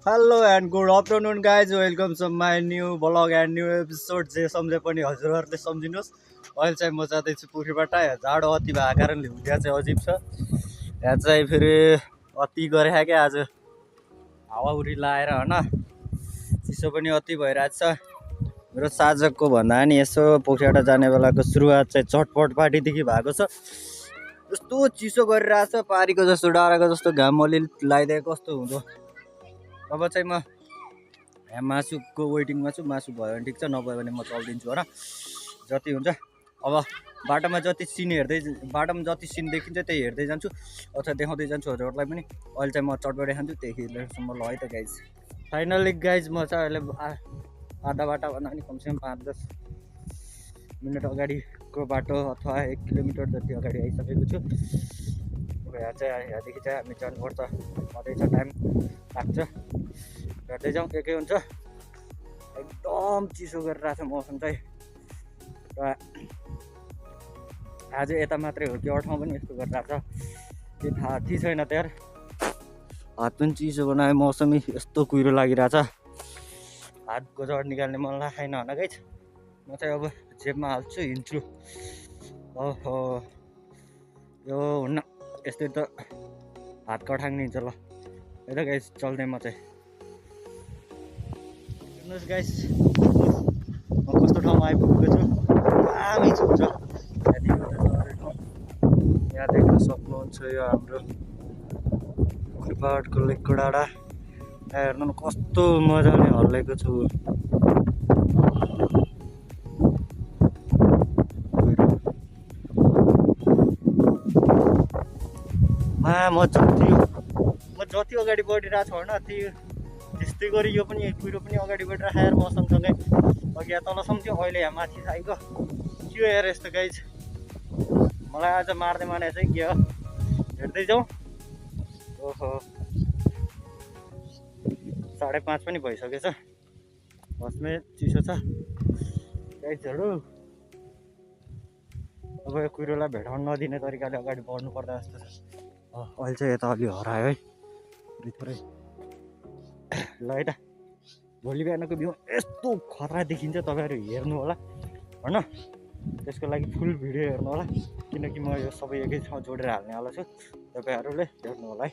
Hello and good afternoon guys welcome to my new blog and new episode जे सम्झे पनि हजुरहरूले सम्झिनुहोस्। अहिले चाहिँ म जाँदैछु पुखरीबाट। जाडो अति भएको कारणले हुँदा चाहिँ अजिब छ। यहाँ चाहिँ फेरि अति गरे क्या आज हावाहुरी लाएर होइन, चिसो पनि अति भइरहेको छ। मेरो साँझको भन्दा नि यसो पोखरीबाट जाने बेलाको सुरुवात चाहिँ चटपट पार्टीदेखि भएको छ। यस्तो चिसो गरिरहेछ, पारीको जस्तो डाँडाको जस्तो घाम अलिअलि लगाइदिएको कस्तो हुँदो। अब चाहिँ म यहाँ मासुको वेटिङमा छु। मासु भयो भने ठिक छ, नभयो भने म चल्दिन्छु होइन, जति हुन्छ। अब बाटोमा जति सिन देखिन्छ त्यही हेर्दै जान्छु अथवा देखाउँदै जान्छु हजुरहरूलाई पनि। अहिले चाहिँ म चटपटे खान्छु, त्यही हेर्दैसम्म ल है त गाइज। फाइनली गाइज म चाहिँ अहिले आधा बाटो भन्दा पनि कमसेकम 5-10 मिनट अगाडिको बाटो अथवा 1 किलोमिटर जति अगाडि आइसकेको छु। यहाँ चाहिँ यहाँदेखि चाहिँ हामी जानुपर्छ, अझै टाइम लाग्छ। हेर्दै जाउँ के हुन्छ। एकदम चिसो गरिरहेको छ मौसम चाहिँ। र आज यता मात्रै हो कि अरू ठाउँ पनि यस्तो गरिरहेको छ के थाहा छैन त यार। हात पनि चिसो बनायो, मौसमै यस्तो कुहिरो लागिरहेछ। हातको जड निकाल्ने मन लागेन होइन गाइज। म चाहिँ अब जेबमा हाल्छु, हिँड्छु। ओहो यो हुन्न, यस्तै त हात कठाङ्निन्छ। ल है त गाइज, चल्दै म चाहिँ। हेर्नुहोस् गाइस, म कस्तो ठाउँमा आइपुगेको छु। दामी छ यहाँ देख्न सक्नुहुन्छ। यो हाम्रो पुखरीपाटको लेकको डाँडा। हेर्नु न कस्तो मजाले हल्लेको छु। म जति अगाडि बढिरहेको छु होइन, त्यस्तै गरी यो पनि कुहिरो पनि अगाडि बढिरहेको यार मौसमसँगै। अघि यहाँ तल सम्झ्यो, अहिले यहाँ माथि आइगयो। के यार यस्तो गाइज, मलाई आज मार्दै माने चाहिँ के हो। हेर्दै जाउँ। ओहो 5:30 पनि भइसकेछ। बसमै चिसो छ गाइजहरू। अब यो कुहिरोलाई भेटाउन नदिने तरिकाले अगाडि बढ्नु पर्दा जस्तो छ। अहिले चाहिँ यता अलि हरायो है थोरै। ल है त, भोलि बिहानको भ्यू यस्तो खतरा देखिन्छ, तपाईँहरू हेर्नु होला होइन। त्यसको लागि फुल भिडियो हेर्नु होला, किनकि म यो सबै एकै ठाउँ जोडेर हाल्नेवाला छु। तपाईँहरूले हेर्नु होला है,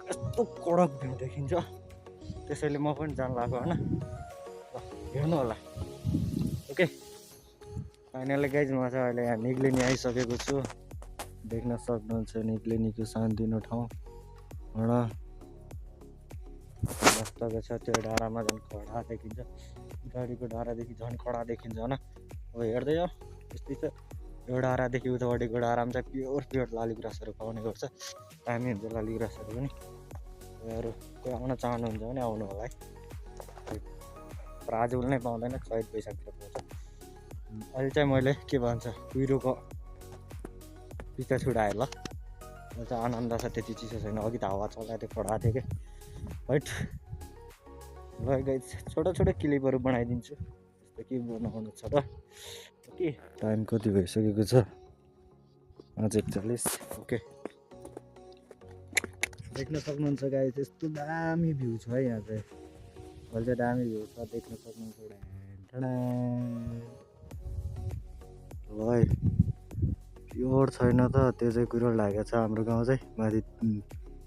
यस्तो कडक भ्यू देखिन्छ। त्यसैले म पनि जान लाग्यो होइन, हेर्नु होला। ओके फाइनली गाइज, म चाहिँ अहिले यहाँ निक्लिनी आइसकेको छु। देख्न सक्नुहुन्छ निक्लिनीको सानोतिनो ठाउँ होइन। मस्तको छ। त्यो डाँडामा झन् कडा देखिन्छ, गाडीको डाँडादेखि झन् कडा देखिन्छ होइन। अब हेर्दै जाउँ, त्यस्तै छ। यो डाँडादेखि उतापट्टिको डाँडामा चाहिँ प्योर लालीगुराँसहरू पाउने गर्छ। दामी हुन्छ लालीगुराँसहरू पनि। तपाईँहरू कोही आउन चाहनुहुन्छ भने आउनु होला है। तर आज नै पाउँदैन, चैत वैशाखतिर पाउँछ। अहिले चाहिँ मैले के भन्छ कुहिरोको पिता छुडाएँ। ल चाहिँ आनन्द छ, त्यति चिसो छैन। अघि त हावा चलाएको थियो, कडा थियो क्या राइट। ल गाइज, छोटो क्लिपहरू बनाइदिन्छु, त्यस्तो के बनाउनु छ र। ओके टाइम कति भइसकेको छ, 5:41। ओके देख्न सक्नुहुन्छ गाइज, यस्तो दामी भ्यू छ है यहाँ चाहिँ। अहिले चाहिँ दामी भ्यू छ, देख्न सक्नुहुन्छ। ल है, प्योर छैन त त्यो चाहिँ कुहिरो लागेको छ। हाम्रो गाउँ चाहिँ माथि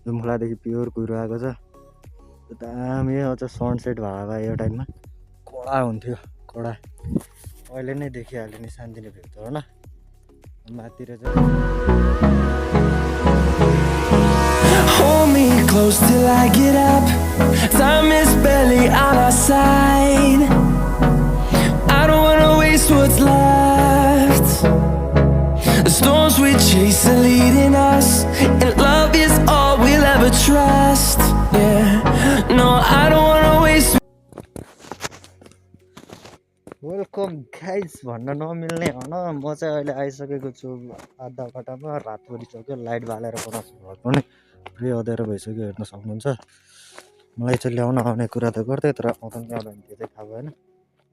जुम्खुलादेखि प्योर कुहिरो आएको छ। दामी अझ सनसेट भएको भए यो टाइममा कडा हुन्थ्यो, कडा। अहिले नै देखिहाल्यो नि शान्तिले भ्यू त होइन। माथितिर चाहिँ Hold me close till I get up. Time is barely on our side. I don't wanna waste what's left. The storms we chase are leading us, and love is all we'll ever trust. Yeah, no, I don't wanna waste. Welcome guys भन्न नमिल्ने होइन। म चाहिँ अहिले आइसकेको छु आधा बाटामा। रात परिसक्यो, लाइट बालेर बनाउँछु घर पनि पुरै अँध्यारो भइसक्यो, हेर्न सक्नुहुन्छ। मलाई चाहिँ ल्याउन आउने कुरा त गर्थेँ, तर आउँदैन त्यो चाहिँ थाहा भएन।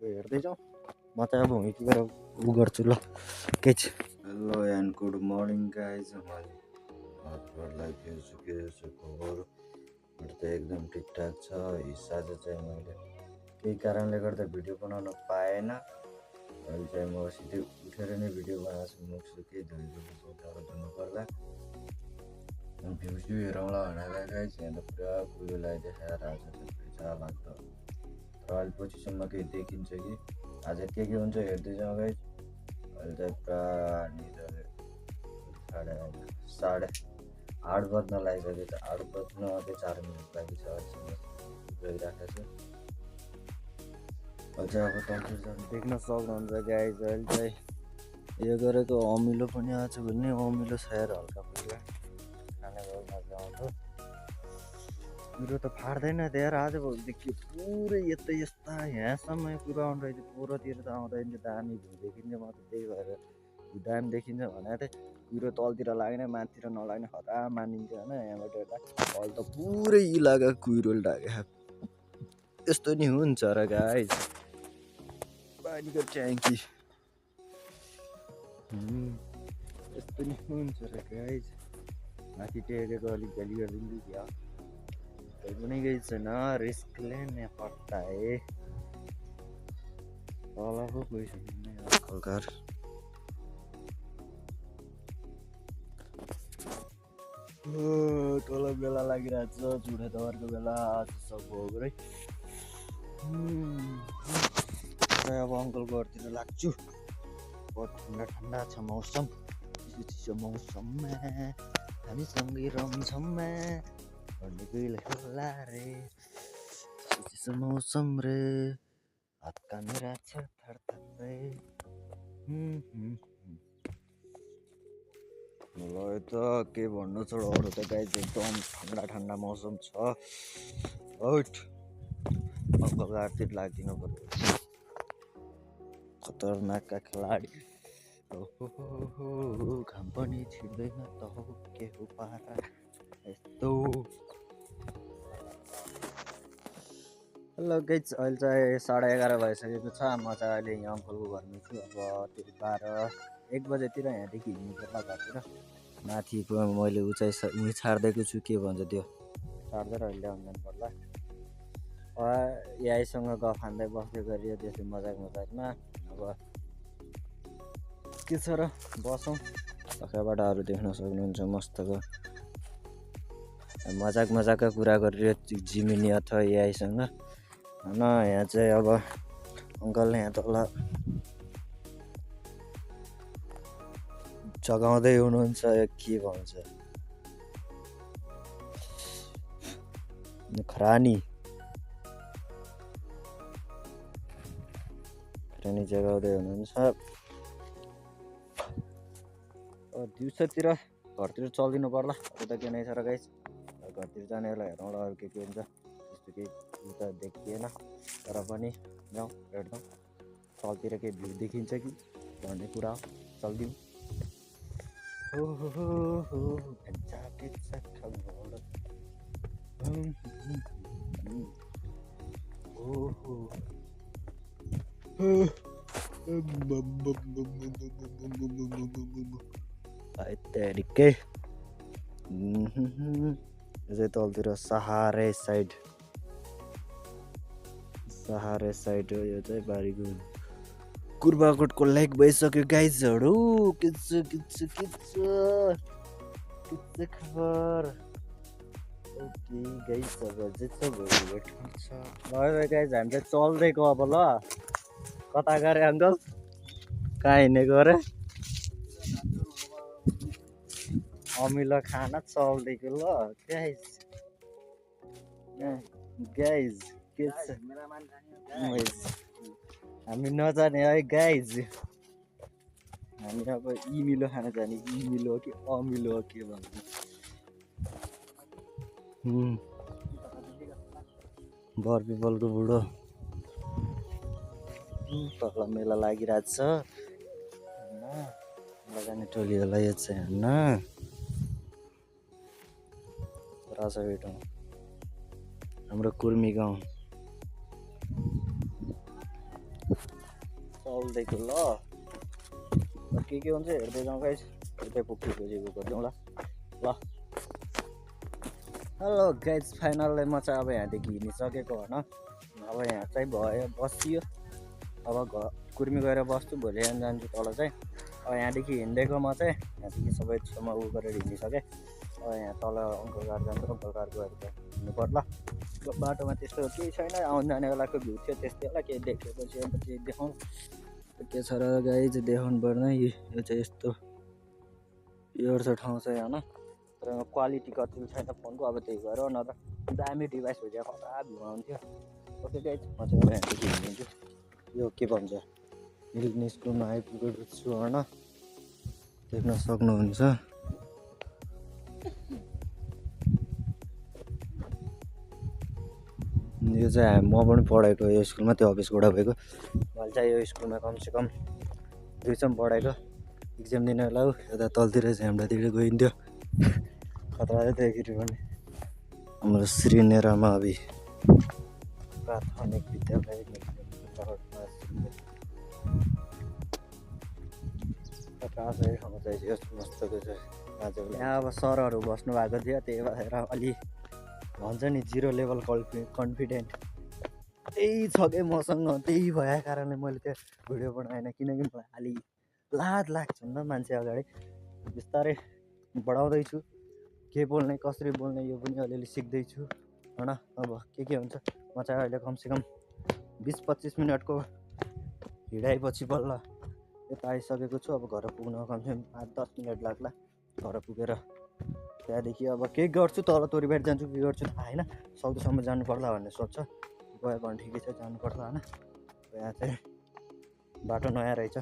यो हेर्दै जाउँ। म चाहिँ अब हिँडेर उ गर्छु ल के छ। Hello and good morning guys. हजुरहरूलाई के छ खबर। त एकदम ठिकठाक छ। हिस्सा चाहिँ मैले केही कारणले गर्दा भिडियो बनाउन पाएन। अहिले चाहिँ म सिधै उठेर नै भिडियो बनाएको छु। मुख सुकेँ धोइसकेपछि टाढो धुनु पर्ला। भ्यू हेरौँला भनेर गाइज यहाँ त पुरा कुहिरो लगाइदिएर आज चाहिँ पैसा लाग्दो। तर अहिले पछिसम्म केही देखिन्छ कि आज के हुन्छ हेर्दै जाउँ गाइज। अहिले चाहिँ पुरा निद साढे 8 बज्न लागिसक्यो छ। 8 बज्न अझै 4 मिनट बाँकी छ। अहिलेसम्म गइरहेको छु। अझै अब टक्कर जानु देख्न सक्नुहुन्छ गाइज। अहिले चाहिँ यो गरेको अमिलो पनि आएको छ भने अमिलो सायर हल्का फुल्का खाने भयो मजा आउँछ। कुरो त फाट्दैन त्यहाँ आजभोलिदेखि पुरै यस्ता यहाँसम्म पुऱ्याउनु रहेछ। पोहोरतिर त आउँदाखेरि चाहिँ दामी भ्यू देखिन्छ। म त त्यही भएर दामी देखिन्छ भनेको थिएँ। कुरो तलतिर लाग्ने माथितिर नलाग्ने खतरा मानिन्थ्यो होइन। यहाँबाट हेर्दा अहिले त पुरै इलाका कुहिरो ढाके। यस्तो नि हुन्छ र गाइज। पानीको ट्याङ्की यस्तो नि हुन्छ र गाइज। माथि टेकेको अलिक गाली गरिदिन्छु क्या। कोही पनि केही छैन, रिस्क लेने पड्ता है। तलको कोही छैन खलकार। तल बेला लागिरहेको छ। चुडे दरको बेला आज सब भयो है। अब अङ्कलको घरतिर लाग्छु। बहुत ठन्डा ठन्डा छ मौसम। चिसो मौसममा हामी सँगै रम्छौँ भन्ने कोहीले होला रे। चिसो मौसम रे हात कामिरहेको छ थरथरै। मलाई त के भन्नु छ अरू त गाइज एकदम ठन्डा ठन्डा मौसम छ। हट अङ्कल घरतिर लाग्दिनु पर्यो। खतरनाकका खेलाडी। ओहो घाम पनि छिर्दैन त हो के हो पारा यस्तो। हेलो गाइज अहिले चाहिँ 11:30 भइसकेको छ। म चाहिँ अहिले यहाँ अङ्कलको घरमै छु। अब त्यो 12-1 बजेतिर यहाँदेखि हिँड्नु पर्ला घरतिर। माथि मैले उही छाडिदिएको छु के भन्छ त्यो छाड्दै अहिले ल्याउनु जानु पर्ला। यहीसँग गफ हान्दै बस्दै गरियो त्यसै मजाकमा। अब के छ र बसौँ। तलबाट अरू देख्न सक्नुहुन्छ मस्तको मजाकका कुरा गरियो जिमिनी अथवा एआईसँग होइन। यहाँ चाहिँ अब अङ्कलले यहाँ तल जगाउँदै हुनुहुन्छ। के भन्छ खरानी जगाउँदै हुनुहुन्छ। दिउँसोतिर घरतिर चलिदिनु पर्ला। अरू त के नै छ र गाइस। घरतिर जानेहरूलाई हेरौँला अरू के हुन्छ। त्यस्तो केही त देखिएन तर पनि जाउँ हेर्छौँ तलतिर केही भ्यू देखिन्छ कि भन्ने कुरा हो। चलिदिउँ। तरिकै चाहिँ तलतिर सहारे साइड हो। यो चाहिँ बारीको कुर्बाकोटको लाइक भइसक्यो गाइजहरू। के खबर ओके गाइज। अब चाहिँ भेट्छ ल गाइज। हामी चाहिँ चल्दैको अब ल कता गरे अङ्कल कहाँ हिँडेको अरे अमिलो खाना चल्दैको ल गाइज के छ हामी नजाने है गाइज। हामी अब इमिलो खान जाने। इमिलो हो कि अमिलो हो के भन्छ। बर पिपलको बुढो तल मेला लागिरहेको छ होइन। जाने टोली होला यो चाहिँ होइन। राजावेट हाम्रो कुर्मी गाउँ चल्दैको ल। के हुन्छ हेर्दै जाउँ गाइस। यतै पुग्छौँ ल। हेलो गाइज फाइनल्ली म चाहिँ अब यहाँदेखि हिँडिसकेको होइन अब यहाँ चाहिँ भयो बसियो अब कुर्मी गएर बस्छु भोलि बिहान जान्छु तल चाहिँ अब यहाँदेखि हिँडेको म चाहिँ यहाँदेखि सबै छेउमा उ गरेर हिँडिसकेँ अब यहाँ तल अङ्कल कार जान्छ अङ्कल कार गएर हिँड्नु पर्ला बाटोमा त्यस्तो केही छैन आउनु जाने बेलाको भ्यू थियो त्यस्तै होला केही देखेपछि अब केही देखाउँ के छ र गाइज देखाउनु पर्ने यो चाहिँ यस्तो यो छ ठाउँ चाहिँ होइन तर क्वालिटी कति छैन फोनको अब त्यही भएर न त दामी डिभाइस भइदियो खतरा भ्यू आउँथ्यो ओके गाइज म चाहिँ अब यहाँदेखि हिँडिदिन्छु यो के भन्छ हिल स्कुलमा आइपुगेको छु होइन देख्न सक्नुहुन्छ यो चाहिँ म पनि पढेको यो स्कुलमा त्यो अफिसबाट भएको मैले चाहिँ यो स्कुलमा कमसेकम 2 सम्म पढेको इक्जाम दिन बेला यता तलतिर चाहिँ हाम्रातिर गइन्थ्यो खतरा देखिरह्यो भने हाम्रो श्री नेरामावि प्राथमिक विद्यालय यहाँ अब सरहरू बस्नु भएको थियो त्यही भएर अलि भन्छ नि 0 लेभल कन्फिडेन्ट त्यही छ कि मसँग त्यही भएको कारणले मैले त्यो भिडियो बनाएन किनकि मलाई अलि लाज लाग्छ नि त मान्छे अगाडि बिस्तारै बढाउँदैछु के बोल्ने कसरी बोल्ने यो पनि अलिअलि सिक्दैछु होइन अब के हुन्छ म चाहिँ अहिले कमसेकम 20-25 मिनटको हिँडाइपछि बल्ल यता आइसकेको छु अब घर पुग्न कमसेकम 5-10 मिनट लाग्ला घर पुगेर त्यहाँदेखि अब के गर्छु तल तोरीबारी जान्छु के गर्छु थाहा होइन सक्दोसम्म जानु पर्ला भन्ने सोच्छ गयो भने ठिकै छ जानु पर्ला होइन यहाँ चाहिँ बाटो नयाँ रहेछ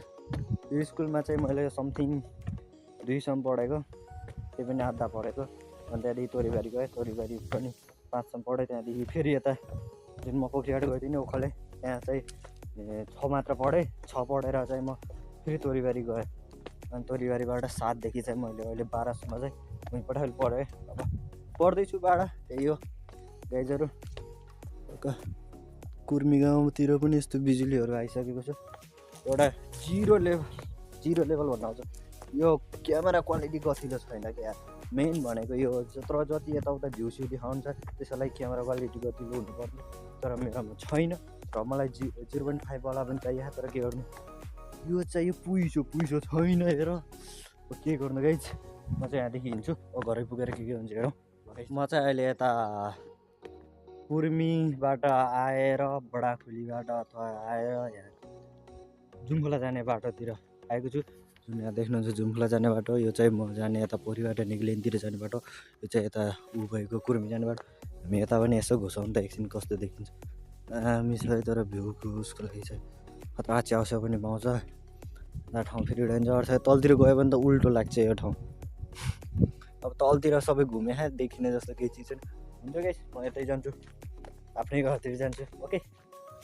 यो स्कुलमा चाहिँ मैले समथिङ 2 सम्म पढेको त्यही पनि आधा पढेको अनि त्यहाँदेखि तोरीबारी गएँ तोरीबारी पनि 5 सम्म पढेँ त्यहाँदेखि फेरि यता जुन म कोखियाबाट गएको थिएँ नि उखले त्यहाँ चाहिँ 6 मात्र पढेँ 6 पढेर चाहिँ म फेरि तोरीबारी गएँ अनि तोरीबारीबाट 7 देखि चाहिँ मैले अहिले 12 सम्म चाहिँ उहीँबाट अहिले पढेँ अब पढ्दैछु बाडा त्यही हो गाइजहरू कुर्मी गाउँतिर पनि यस्तो बिजुलीहरू आइसकेको छ एउटा 0 लेभल भन्नु आउँछ यो क्यामेरा क्वालिटी गतिलो छैन क्या मेन भनेको यो जति यताउता भ्यू स्यू देखाउँछ त्यसको लागि क्यामेरा क्वालिटी गतिलो हुनुपर्ने तर मेरोमा छैन र मलाई 0.5 वाला पनि चाहिएको तर के गर्नु यो चाहिँ यो पुइसो छैन हेर के गर्नु गाइज म चाहिँ यहाँदेखि हिँड्छु घरै पुगेर के हुन्छ हेरौँ म चाहिँ अहिले यता कुर्मीबाट आएर बडाखुलीबाट अथवा आएर यहाँ जुम्फुला जाने बाटोतिर आएको छु जुन यहाँ देख्नुहुन्छ जुम्फुला जाने बाटो यो चाहिँ म जाने यता पोखरीबाट निक्लेनतिर जाने बाटो यो चाहिँ यता ऊ भएको कुर्मी जाने बाटो हामी यता पनि यसो घुसाउँ त एकछिन कस्तो देखिन्छ हामी छ तर भ्यूको उसको लागि चाहिँ खतरा च्याउस्याउ पनि पाउँछ دا ठाउँ फेरि डेन्जर छ तलतिर गयो भने त उल्टो लाग्छ यो ठाउँ अब तलतिर सबै घुमे देखिने जस्तो केही चिज छैन हुन्छ गाइस म यतै जान्छु आफ्नै घरतिर जान्छु ओके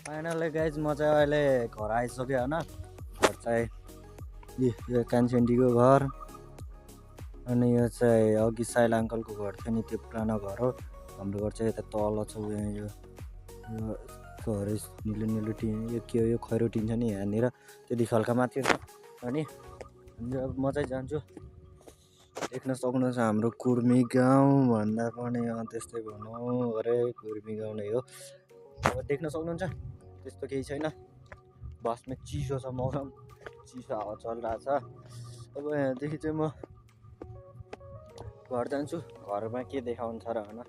फाइनली गाइस म चाहिँ अहिले घर आइसक्यो होइन घर चाहिँ यो कान्छेन्टीको घर अनि यो चाहिँ अघि साइल अङ्कलको घर थियो नि त्यो पुरानो घर हो हाम्रो घर चाहिँ यता तल छ यहाँ यो घर निलो टिन यो के हो यो खैरो टिन छ नि यहाँनिर त्यति खालका माथि छ अनि म चाहिँ जान्छु देख्न सक्नुहुन्छ हाम्रो कुर्मी गाउँ भन्दा पनि त्यस्तै भनौँ अरे कुर्मी गाउँ नै हो अब देख्न सक्नुहुन्छ त्यस्तो केही छैन बसमा चिसो छ मौसम चिसो हावा चलिरहेछ अब यहाँदेखि चाहिँ म घर जान्छु घरमा के देखाउँछ र होइन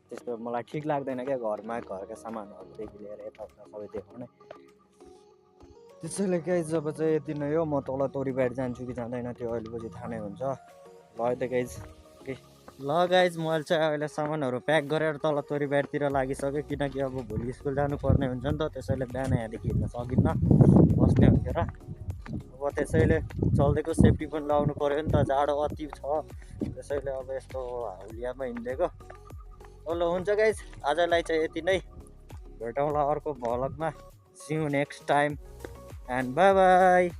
त्यस्तो मलाई ठिक लाग्दैन क्या घरमा घरका सामानहरूदेखि लिएर यताउता सबै देखाउने त्यसैले गाइज अब चाहिँ यति नै हो म तल तोरीबारी जान्छु कि जाँदैन त्यो अहिले पछि थाहा नै हुन्छ ल त गाइज ओके ल गाइज मैले चाहिँ अहिले सामानहरू प्याक गरेर तल तोरीबारीतिर लागिसक्यो किनकि अब भोलि स्कुल जानुपर्ने हुन्छ नि त त्यसैले बिहान यहाँदेखि हिँड्न सकिन्न बस्ने हुन्थ्यो र अब त्यसैले चल्दिएको सेफ्टी पनि लाउनु पऱ्यो नि त जाडो अति छ त्यसैले अब यस्तो हाउलियामा हिँडिदिएको ल हुन्छ गाइज आजलाई चाहिँ यति नै भेटौँला अर्को भ्लगमा see you next time and bye by